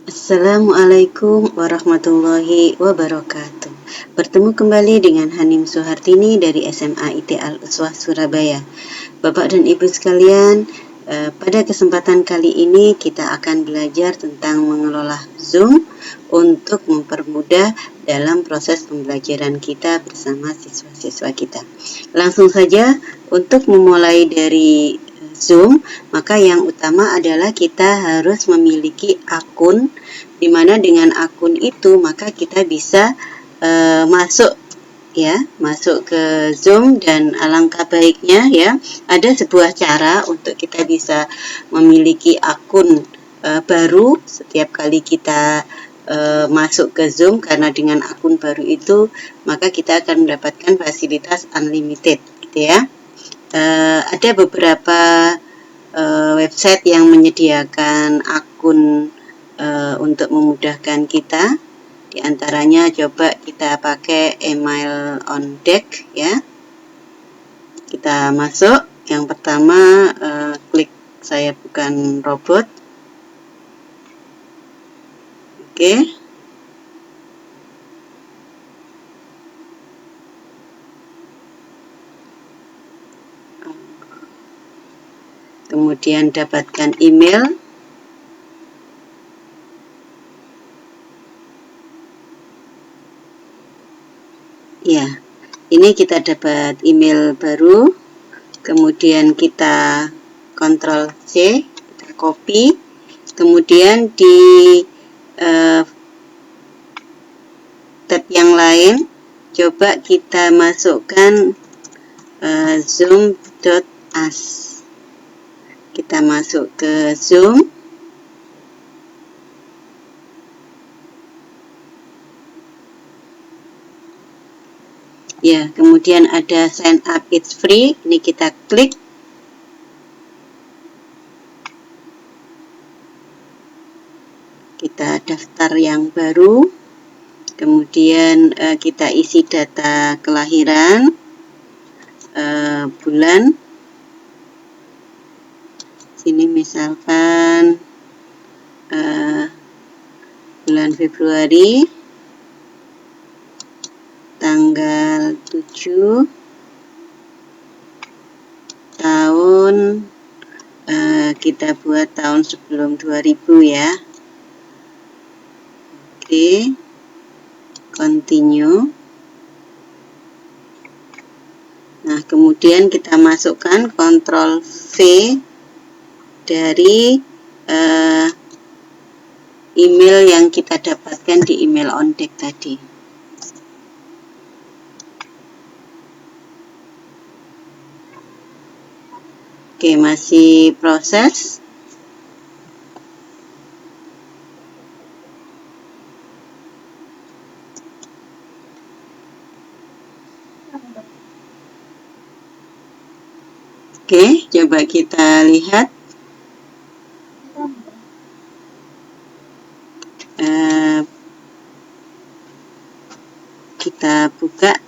Assalamualaikum warahmatullahi wabarakatuh. Bertemu kembali dengan Hanim Suhartini dari SMA IT Al-Uswah Surabaya. Bapak dan Ibu sekalian, pada kesempatan kali ini kita akan belajar tentang mengelola Zoom untuk mempermudah dalam proses pembelajaran kita bersama siswa-siswa kita. Langsung saja, untuk memulai dari Zoom, maka yang utama adalah kita harus memiliki akun, di mana dengan akun itu maka kita bisa masuk ke Zoom, dan alangkah baiknya ada sebuah cara untuk kita bisa memiliki akun baru setiap kali kita masuk ke Zoom, karena dengan akun baru itu maka kita akan mendapatkan fasilitas unlimited gitu ya. Ada beberapa website yang menyediakan akun untuk memudahkan kita. Di antaranya coba kita pakai email on deck ya. Kita masuk. Yang pertama klik saya bukan robot. Oke. Kemudian dapatkan email. Ya, ini kita dapat email baru. Kemudian kita Ctrl C, kita copy. Kemudian di tab yang lain, coba kita masukkan zoom.us. Kita masuk ke Zoom. Ya, kemudian ada sign up it's free. Ini kita klik. Kita daftar yang baru. Kemudian kita isi data kelahiran, bulan. Sini misalkan bulan Februari, tanggal 7, tahun, kita buat tahun sebelum 2000 ya. Oke, continue. Nah, kemudian kita masukkan Ctrl V dari email yang kita dapatkan di email on deck tadi. Oke, masih proses. Oke, coba kita lihat. Kita buka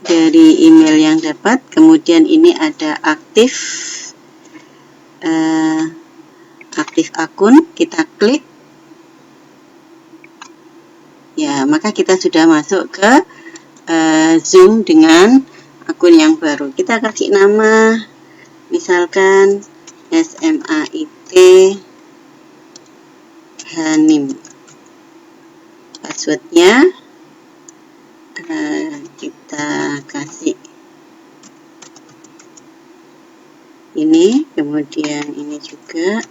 dari email yang dapat. Kemudian ini ada aktif akun. Kita klik. Ya, maka kita sudah masuk ke Zoom dengan akun yang baru. Kita kasih nama, misalkan SMA IT Hanim. Passwordnya kita kasih ini, kemudian ini juga.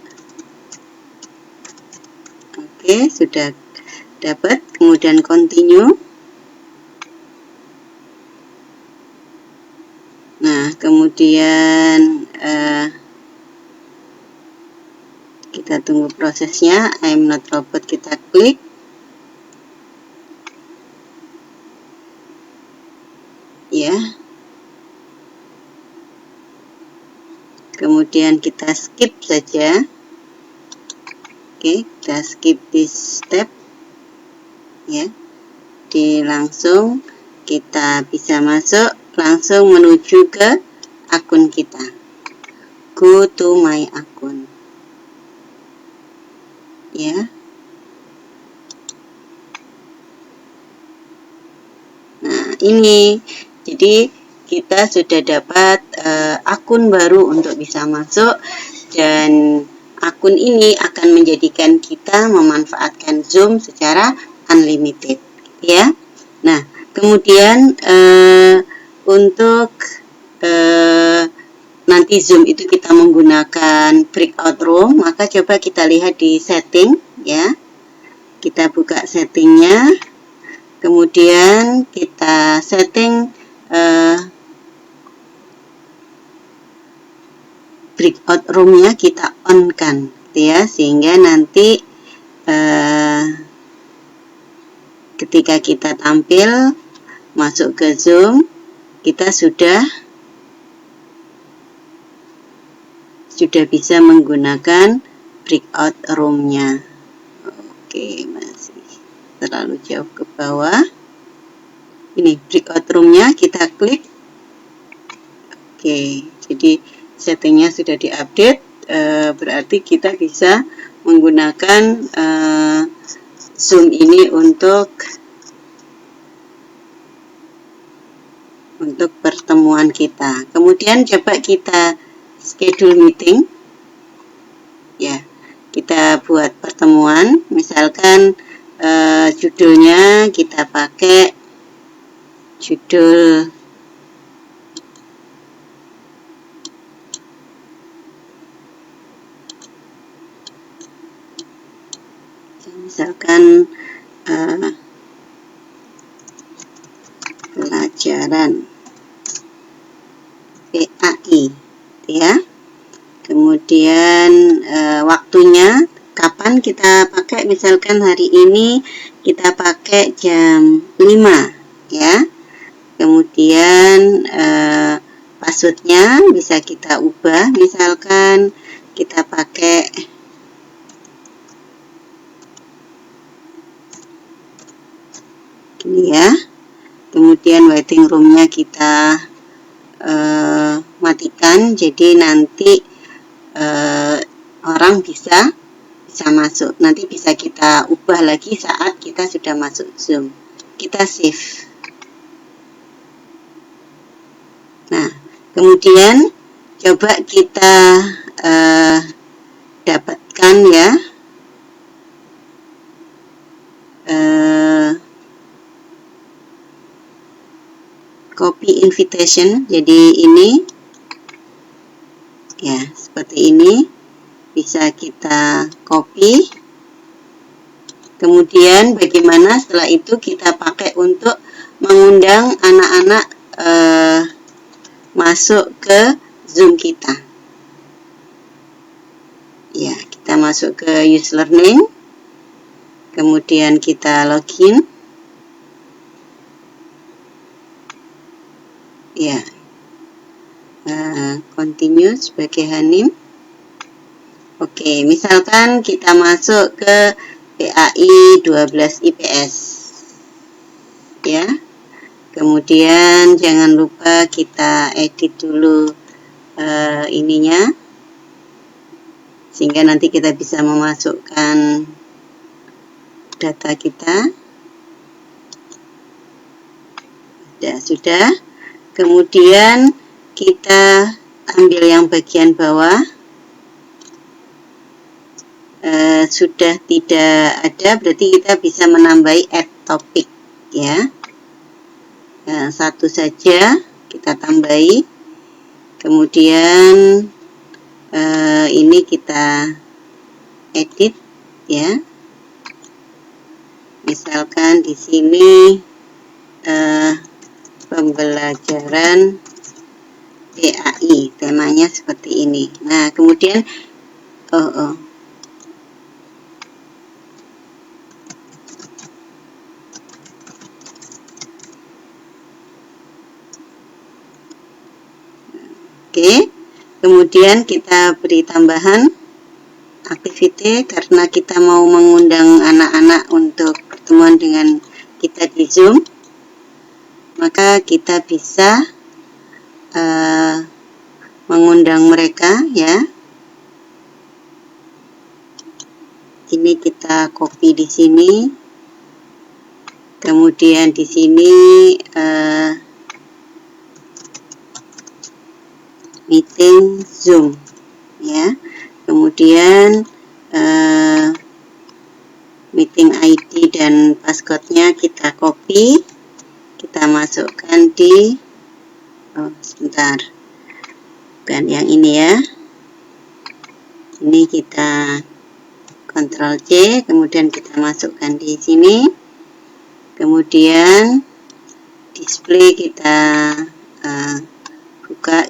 Oke, sudah dapat. Kemudian continue. Nah, kemudian kita tunggu prosesnya. I'm not robot, kita klik. Ya. Kemudian kita skip saja. Oke, kita skip this step. Ya. Langsung kita bisa masuk langsung menuju ke akun kita. Go to my akun. Ya. ini. Jadi kita sudah dapat akun baru untuk bisa masuk, dan akun ini akan menjadikan kita memanfaatkan Zoom secara unlimited, ya. Nah, kemudian untuk nanti Zoom itu kita menggunakan breakout room, maka coba kita lihat di setting, ya. Kita buka settingnya, kemudian kita setting breakout roomnya kita on kan, ya, sehingga nanti ketika kita tampil masuk ke Zoom, kita sudah bisa menggunakan breakout roomnya. Oke, masih terlalu jauh ke bawah. Ini breakout roomnya, kita klik. Oke, jadi settingnya sudah diupdate, berarti kita bisa menggunakan Zoom ini untuk pertemuan kita. Kemudian coba kita schedule meeting, ya, kita buat pertemuan. Misalkan judulnya kita pakai judul misalkan pelajaran PAI, ya. Kemudian waktunya kapan kita pakai, misalkan hari ini kita pakai jam 5, ya. Kemudian passwordnya bisa kita ubah, misalkan kita pakai gini, ya. Kemudian waiting roomnya kita matikan, jadi nanti orang bisa masuk. Nanti bisa kita ubah lagi saat kita sudah masuk Zoom. Kita save. Nah, kemudian coba kita dapatkan, ya, copy invitation. Jadi ini, ya, seperti ini, bisa kita copy. Kemudian bagaimana setelah itu kita pakai untuk mengundang anak-anak masuk ke Zoom kita. Ya, kita masuk ke use learning, kemudian kita login. Ya, continue sebagai Hanim. Oke, misalkan kita masuk ke PAI 12 IPS, ya. Kemudian jangan lupa kita edit dulu ininya, sehingga nanti kita bisa memasukkan data kita. Sudah. Kemudian kita ambil yang bagian bawah, sudah tidak ada, berarti kita bisa menambahi add topic, ya. Satu saja kita tambahi. Kemudian ini kita edit, ya. Misalkan di sini pembelajaran PAI, temanya seperti ini. Nah, kemudian oke, kemudian kita beri tambahan activity karena kita mau mengundang anak-anak untuk pertemuan dengan kita di Zoom. Maka kita bisa mengundang mereka, ya. Ini kita copy di sini, Kemudian di sini meeting Zoom ya. Kemudian meeting ID dan passcode-nya kita copy, kita masukkan di sebentar, bukan yang ini ya. Ini kita Ctrl C, kemudian kita masukkan di sini. Kemudian display kita buka,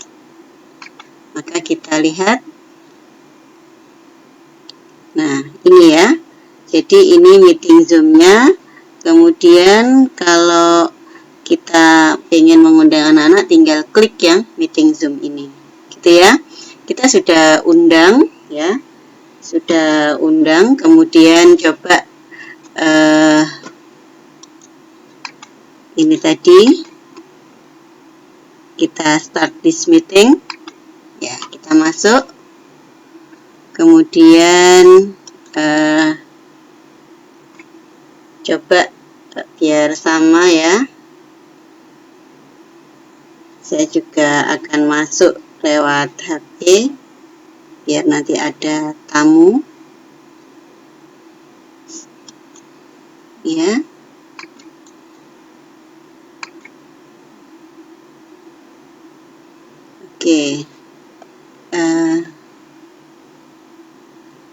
maka kita lihat. Nah, ini ya. Jadi ini meeting Zoom-nya. Kemudian kalau kita ingin mengundang anak-anak, tinggal klik yang meeting Zoom ini. Gitu ya. Kita sudah undang ya. Sudah undang, kemudian coba ini tadi kita start this meeting. Ya, kita masuk. Kemudian coba biar sama ya. Saya juga akan masuk lewat HP biar nanti ada tamu. Ya. Oke.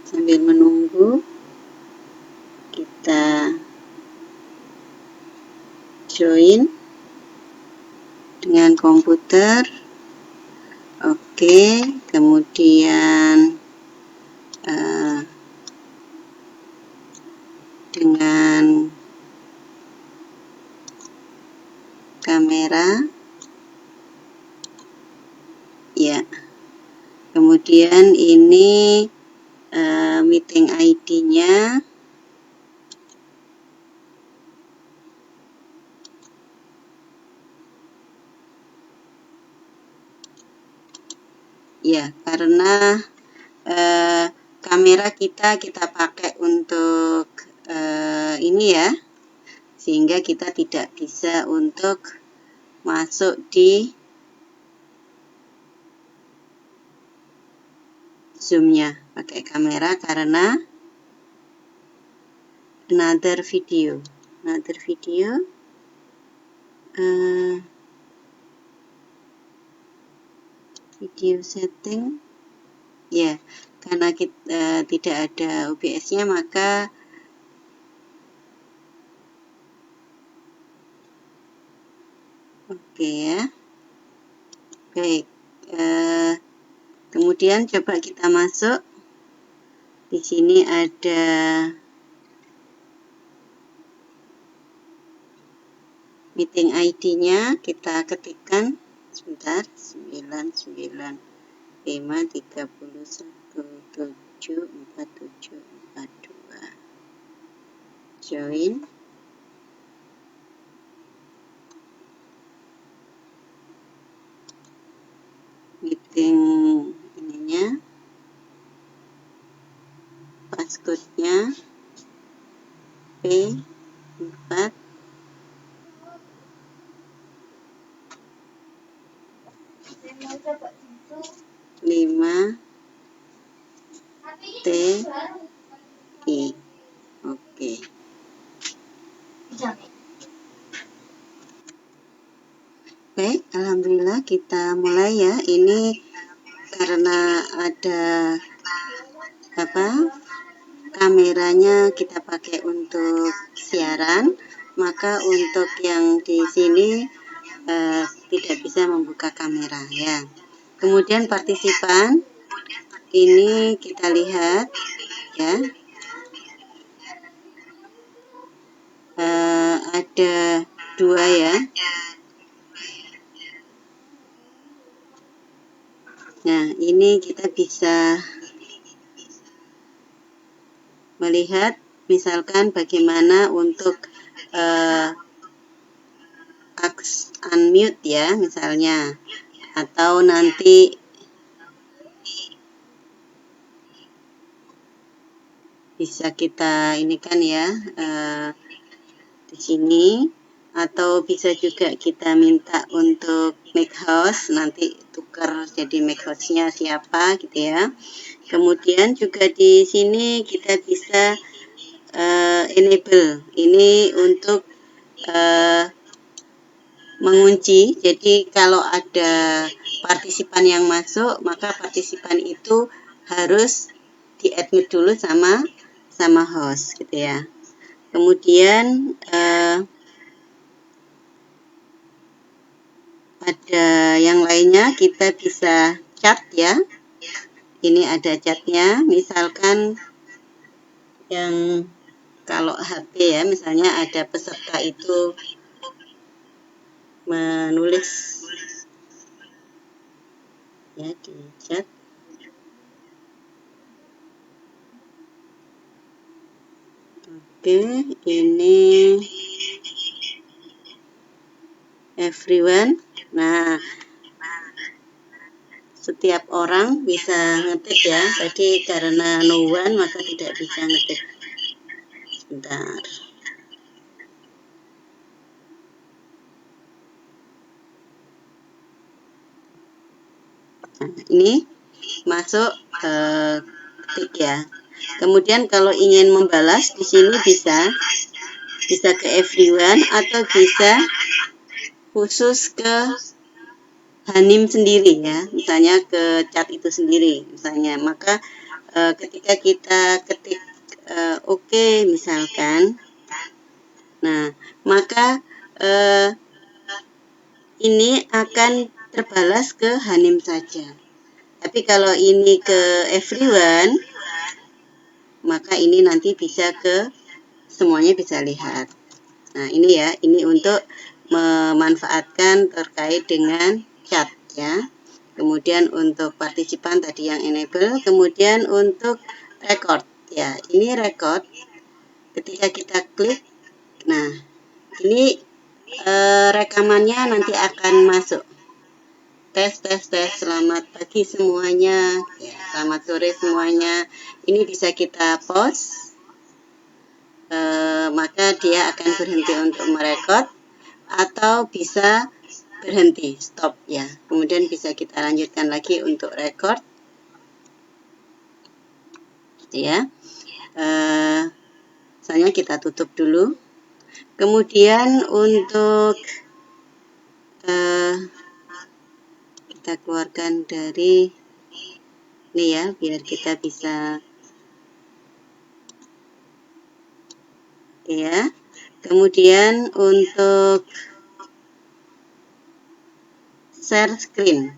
Sambil menunggu, kita join dengan komputer. Oke, kemudian dengan kamera ya. Kemudian ini meeting ID-nya. Ya, karena kamera kita pakai untuk ini ya, sehingga kita tidak bisa untuk masuk di Zoom-nya pakai kamera karena another video video setting ya, karena kita tidak ada OBS-nya, maka oke ya. Baik, kemudian coba kita masuk. Di sini ada meeting ID-nya, kita ketikkan sebentar, 99531774742. Join. Meeting ininya, passcode-nya P4 5 T I. Oke. Baik, alhamdulillah kita mulai ya. Ini karena ada kameranya kita pakai untuk siaran, maka untuk yang di sini tidak bisa membuka kamera ya. Kemudian partisipan ini kita lihat ya, ada 2 ya. Nah, ini kita bisa melihat misalkan bagaimana untuk unmute ya misalnya, atau nanti bisa kita ini kan ya, di di sini, atau bisa juga kita minta untuk make host, nanti tukar jadi make hostnya siapa gitu ya. Kemudian juga di sini kita bisa enable, ini untuk mengunci. Jadi kalau ada partisipan yang masuk, maka partisipan itu harus di-admit dulu sama host gitu ya. Kemudian ada yang lainnya, kita bisa chat ya. Ini ada chatnya, misalkan yang kalau HP ya, misalnya ada peserta itu menulis ya di chat. Oke, ini everyone. Nah, setiap orang bisa ngetik ya. Tadi karena no one maka tidak bisa ngetik. Sebentar. Nah, ini masuk ketik ya. Kemudian kalau ingin membalas di sini bisa ke everyone atau bisa khusus ke Hanim sendiri ya, misalnya ke chat itu sendiri misalnya. Maka ketika kita ketik oke misalkan, nah maka ini akan terbalas ke Hanim saja. Tapi kalau ini ke everyone, maka ini nanti bisa ke semuanya bisa lihat. Nah ini ya, ini untuk memanfaatkan terkait dengan chat ya. Kemudian untuk partisipan tadi yang enable, kemudian untuk record ya. Ini record ketika kita klik, nah ini rekamannya nanti akan masuk. Tes, selamat pagi semuanya ya, selamat sore semuanya. Ini bisa kita pause, maka dia akan berhenti untuk merekod atau bisa berhenti stop ya. Kemudian bisa kita lanjutkan lagi untuk record gitu ya. Misalnya kita tutup dulu. Kemudian untuk kita keluarkan dari ini ya, biar kita bisa ya. Kemudian untuk share screen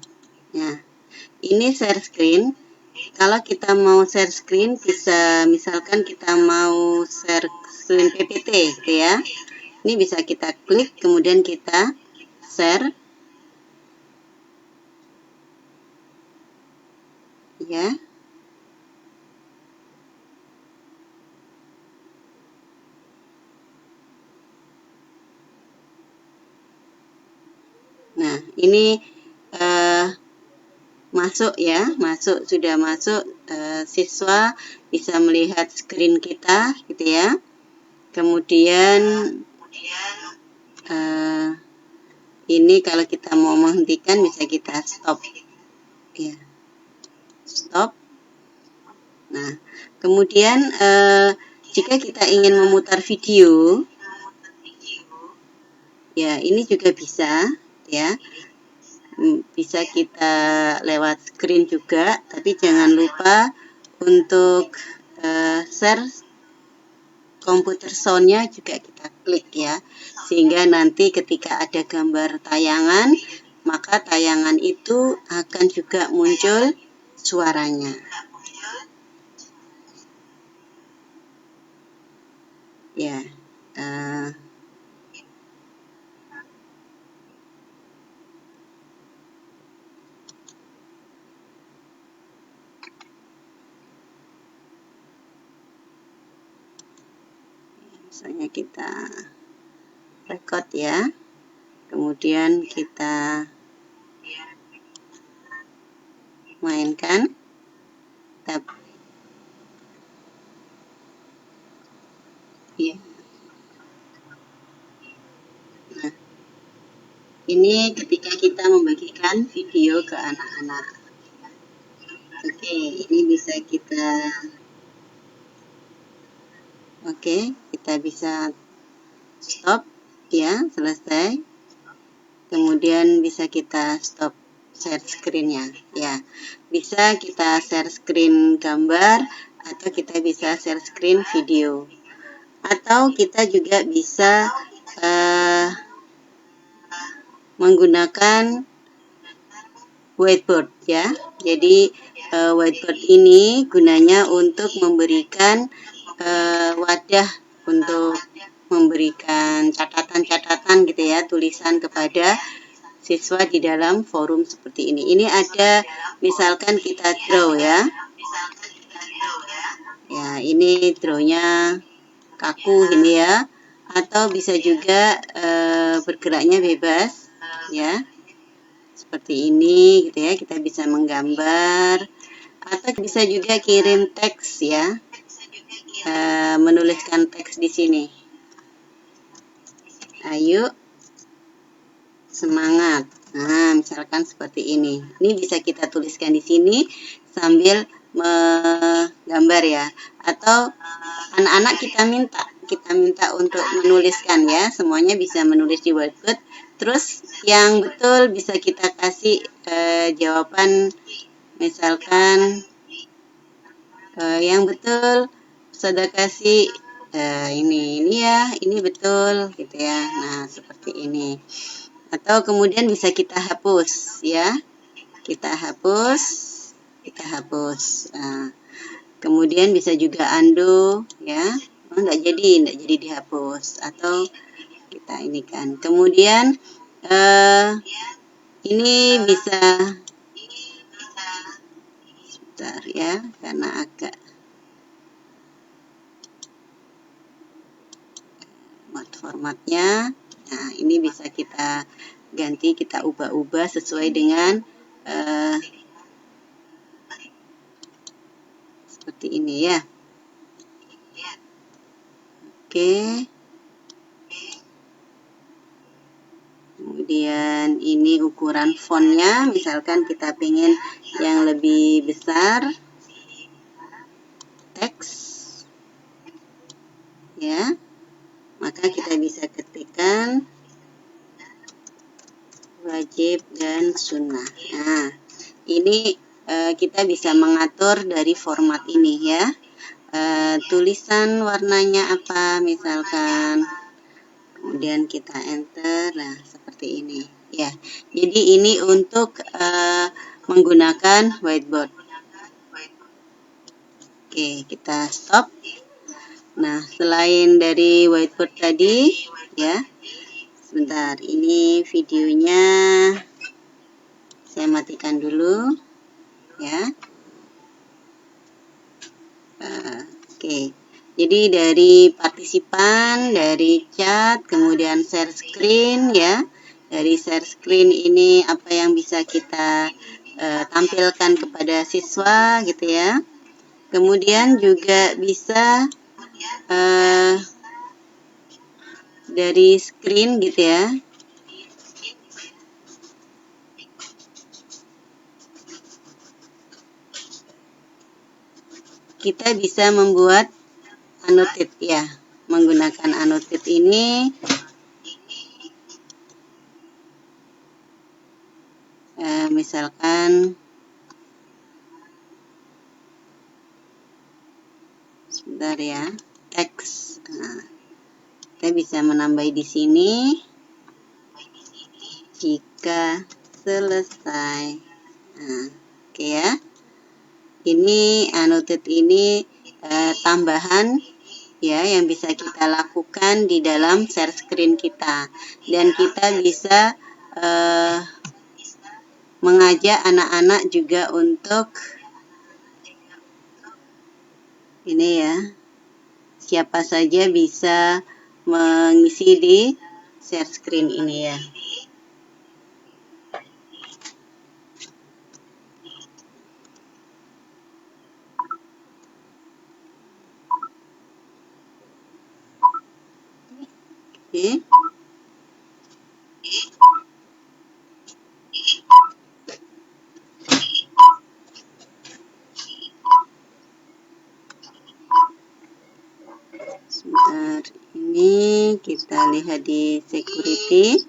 ya, ini share screen. Kalau kita mau share screen, bisa misalkan kita mau share screen PPT gitu ya, ini bisa kita klik kemudian kita share ya. Nah ini masuk ya, sudah masuk, siswa bisa melihat screen kita gitu ya. Kemudian ini kalau kita mau menghentikan bisa kita stop ya, stop. Nah kemudian jika kita ingin memutar video ya, ini juga bisa ya, bisa kita lewat screen juga, tapi jangan lupa untuk share komputer sound-nya juga kita klik ya, sehingga nanti ketika ada gambar tayangan, maka tayangan itu akan juga muncul suaranya ya. Misalnya kita record ya, kemudian kita mainkan, ya. Ini ketika kita membagikan video ke anak-anak. Oke, ini bisa kita bisa stop ya, selesai. Kemudian bisa kita stop share screen-nya ya. Bisa kita share screen gambar atau kita bisa share screen video. Atau kita juga bisa menggunakan whiteboard ya. Jadi whiteboard ini gunanya untuk memberikan wadah untuk memberikan catatan-catatan gitu ya, tulisan kepada siswa di dalam forum seperti ini. Ini ada misalkan kita draw ya. Ya, ini drawnya kaku ini ya. Atau bisa juga bergeraknya bebas ya. Seperti ini gitu ya, kita bisa menggambar atau bisa juga kirim teks ya, menuliskan teks di sini. Ayo semangat. Nah, misalkan seperti ini. Ini bisa kita tuliskan di sini sambil menggambar ya. Atau anak-anak kita minta untuk menuliskan ya. Semuanya bisa menulis di whiteboard. Terus yang betul bisa kita kasih jawaban, misalkan yang betul sudah kasih ini ya, ini betul gitu ya. Nah, seperti ini. Atau kemudian bisa kita hapus ya. Kita hapus. Nah, kemudian bisa juga undo ya. Oh, enggak jadi dihapus. Atau kita ini kan. Kemudian ini bisa sebentar ya, karena agak formatnya. Nah, ini bisa kita ganti, kita ubah-ubah sesuai dengan seperti ini ya. Oke. Kemudian ini ukuran fontnya, misalkan kita pengen yang lebih besar, teks ya, maka kita bisa ketikkan wajib dan sunnah. Nah, ini kita bisa mengatur dari format ini ya. Tulisan warnanya apa misalkan, kemudian kita enter. Nah, seperti ini ya. Jadi ini untuk menggunakan whiteboard. Oke, kita stop. Nah, selain dari whiteboard tadi ya, sebentar, ini videonya saya matikan dulu ya. Oke, jadi dari partisipan, dari chat, kemudian share screen ya. Dari share screen ini apa yang bisa kita tampilkan kepada siswa gitu ya. Kemudian juga bisa dari screen gitu ya. Kita bisa membuat annotate ya. Menggunakan annotate ini misalkan sebentar ya, teks. Nah, kita bisa menambah di sini jika selesai. Nah, oke ya. Ini annotate ini tambahan ya yang bisa kita lakukan di dalam share screen kita, dan kita bisa mengajak anak-anak juga untuk ini ya, siapa saja bisa mengisi di share screen ini ya. Oke. Sebentar, ini kita lihat di security.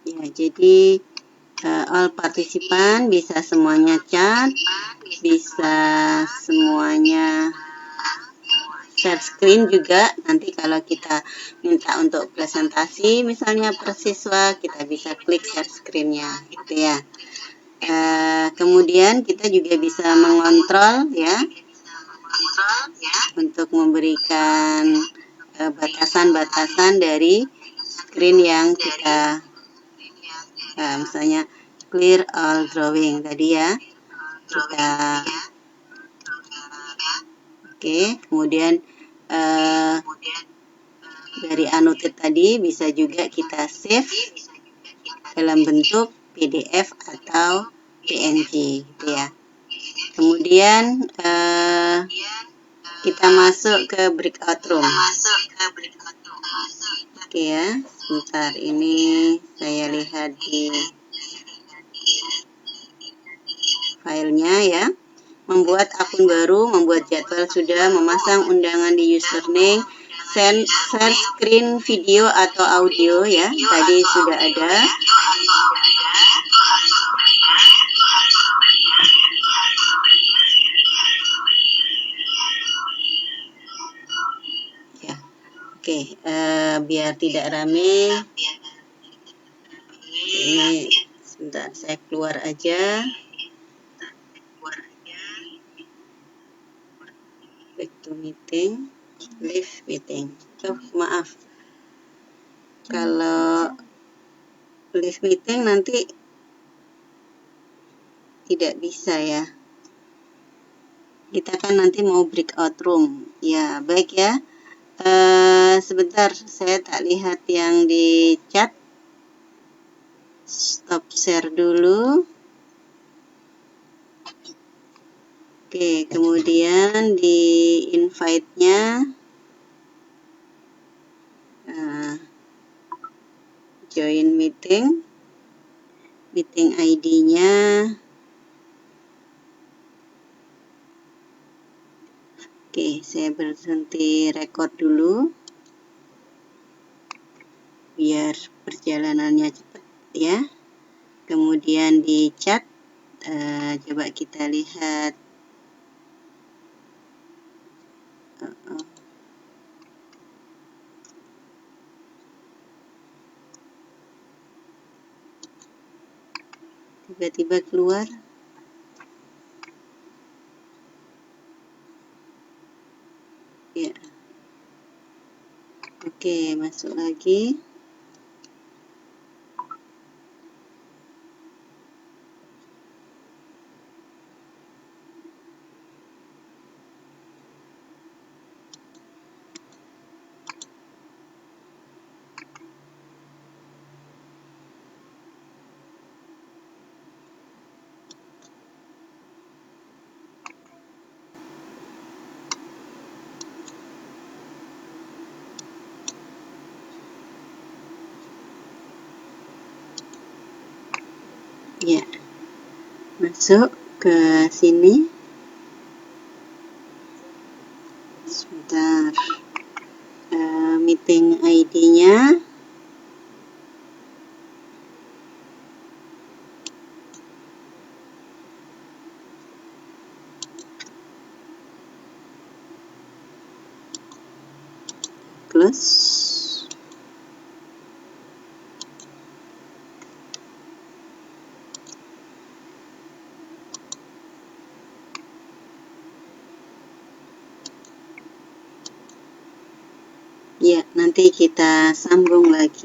Ya, jadi all partisipan bisa semuanya chat, bisa semuanya share screen juga. Nanti kalau kita minta untuk presentasi misalnya persiswa, kita bisa klik share screen-nya gitu ya. Kemudian kita juga bisa mengontrol ya, untuk memberikan batasan-batasan dari screen yang kita misalnya clear all drawing tadi ya, kita oke. Kemudian dari annotate tadi bisa juga kita save dalam bentuk PDF atau PNG gitu ya. Kemudian kita masuk ke breakout room. Oke ya, sebentar ini saya lihat di filenya ya. Membuat akun baru, membuat jadwal sudah, memasang undangan di username, share screen video atau audio ya, tadi sudah ada. Ya, oke, biar tidak rame, ini sebentar saya keluar aja. Back to meeting, leave meeting. Oh, maaf. Kalau leave meeting nanti tidak bisa ya. Kita kan nanti mau breakout room. Ya, baik ya. Sebentar, saya tak lihat yang di chat. Stop share dulu. Oke, kemudian di invite-nya join meeting, meeting ID-nya. Oke, saya berhenti record dulu biar perjalanannya cepat ya. Kemudian di chat, coba kita lihat. Tiba-tiba keluar. Ya. Oke, masuk lagi. Ya, masuk ke sini. Sebentar, meeting ID-nya. Close. Ya, nanti kita sambung lagi.